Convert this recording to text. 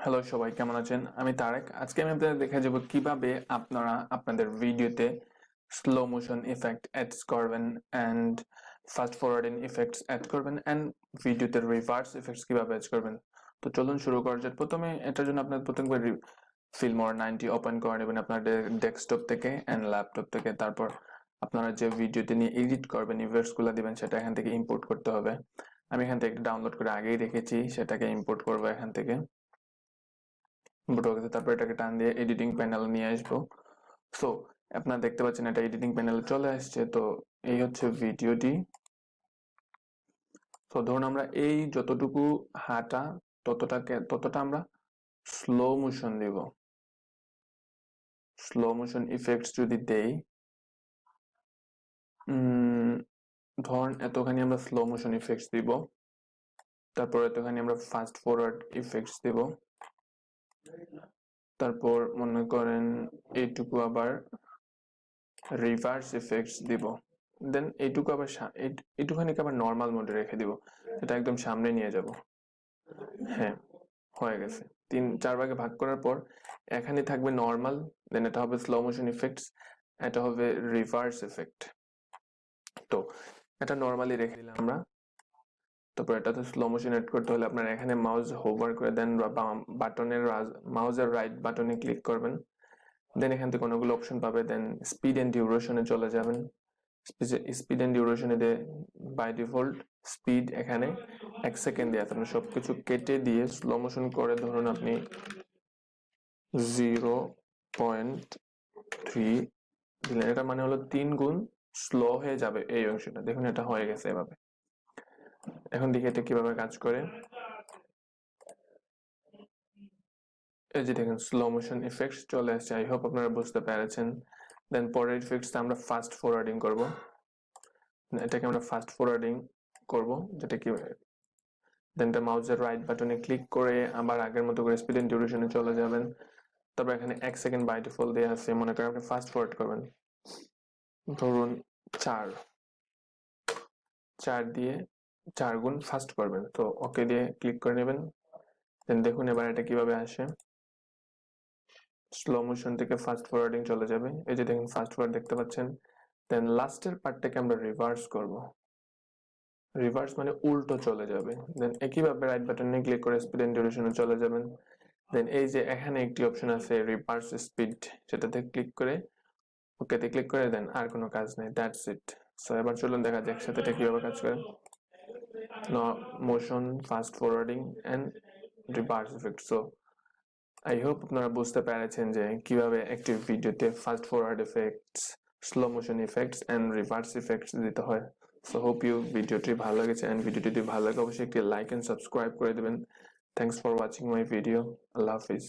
Hello সবাই, কেমন আছেন? আমি তারেক। আজকে আমি আপনাদের দেখে যাব কিভাবে আপনারা আপনাদের ভিডিওতে স্লো মোশন ইফেক্ট অ্যাড করবেন and fast forwarding effects add করবেন এন্ড ভিডিওতে রিভার্স ইফেক্টস কিভাবে অ্যাড করবেন। তো চলুন শুরু করা যাক। প্রথমে এটার জন্য আপনাদের প্রথমে ফিল্মora 90 ওপেন করে নেবেন আপনার ডেস্কটপ থেকে এন্ড ল্যাপটপ থেকে। তারপর আপনারা যে ভিডিওতে নিয়ে এডিট করবেন, ইফেক্টসগুলো দিবেন, সেটা এখান থেকে ইম্পোর্ট করতে হবে। আমি এখান থেকে ডাউনলোড করে আগেই রেখেছি, সেটাকে ইম্পোর্ট করব এখান থেকে। তারপর এটাকে টান দিয়ে এডিটিং প্যানেলে নিয়ে আসবো। সো আপনারা দেখতে পাচ্ছেন এটা এডিটিং প্যানেলে চলে আসছে। তো এই হচ্ছে ভিডিওটি। তো ধরুন আমরা এই যতটুকু হাঁটা ততটা আমরা স্লো মোশন দিব। স্লো মোশন ইফেক্টস যদি দেই, ধরুন এতখানি আমরা স্লো মোশন ইফেক্টস দিব, তারপর এতখানি আমরা ফাস্ট ফরওয়ার্ড ইফেক্টস দিব, তারপর মনে করেন এইটুকু আবার রিভার্স ইফেক্টস দিব, দেন এইটুকু আবার এইটুখানিকে আবার নর্মাল মোডে রেখে দিব, এটা একদম সামনে নিয়ে যাব। হ্যাঁ, হয়ে গেছে। 3-4 ভাগে ভাগ করার পর এখানে থাকবে নর্মাল, দেন এটা হবে স্লো মোশন ইফেক্টস, এটা হবে রিভার্স ইফেক্ট। তো এটা নর্মালি রেখে দিলাম আমরা। তারপর এটাতে স্লো মোশন এড করতে হলে আপনার এখানে মাউস হোভার করে দেন বাটনের মাউসের রাইট বাটনে ক্লিক করবেন, দেন এখান থেকে অনেকগুলো অপশন পাবে, দেন স্পিড এন্ড ডিউরেশনে চলে যাবেন। স্পিড এন্ড ডিউরেশনে দিয়ে বাই ডিফল্ট স্পিড এখানে 1 সেকেন্ড দিয়ে আছে, আপনি সবকিছু কেটে দিয়ে স্লো মোশন করে ধরুন আপনি 0.3 দিলেন, এটা মানে হলো 3 গুণ স্লো হয়ে যাবে এই অংশটা। দেখুন এটা হয়ে গেছে এভাবে। এখন দেখি এটা কিভাবে কাজ করে। এই যে দেখেন স্লো মোশন ইফেক্টস চলে আসছে। আই হোপ আপনারা বুঝতে পেরেছেন। দেন পরের ইফেক্টসটা আমরা ফাস্ট ফরওয়ার্ডিং করব। এটাকে আমরা ফাস্ট ফরওয়ার্ডিং করব, যেটা কি দেন মাউসের রাইট বাটনে ক্লিক করে আবার আগের মতো করে স্পিড এন্ড ডিউরেশনে চলে যাবেন। তারপর এখানে 1 সেকেন্ড বাই ডিফল্ট দেওয়া আছে, মনে করেন আপনি ফাস্ট ফরওয়ার্ড করবেন, ধরুন 4 দিয়ে 4 গুণ ফাস্ট করবেন। তো ওকে দিয়ে ক্লিক করে নেবেন। দেন দেখুন এবার এটা কিভাবে আসে, স্লো মোশন থেকে ফাস্ট ফরওয়ার্ডিং চলে যাবে। এই যে দেখেন ফাস্ট ফরওয়ার্ড দেখতে পাচ্ছেন। দেন লাস্টের পার্টটাকে আমরা রিভার্স করব। রিভার্স মানে উল্টো চলে যাবে। দেন একইভাবে রাইট বাটনে ক্লিক করে স্পিড এন্ড ডিউরেশনে চলে যাবেন। দেন এই যে এখানে একটি অপশন আছে রিভার্স স্পিড, সেটাতে ক্লিক করে ওকেতে ক্লিক করে দেন, আর কোনো কাজ নেই, দ্যাটস ইট। সো এবার চলুন দেখা যাক একসাথে এটা কিভাবে কাজ করে। Motion, fast forwarding and reverse effect. So I hope আপনারা বুঝতে পেরেছেন যে কিভাবে একটি ভিডিওতে fast forward effects, slow motion effects and reverse effects দিতে হয়। সো হোপ ইউ ভিডিওটি ভালো লেগেছে, এন্ড ভিডিওটি যদি ভালো লাগে অবশ্যই একটি লাইক এন্ড সাবস্ক্রাইব করে দেবেন। Thanks for watching my video. Allah Hafiz.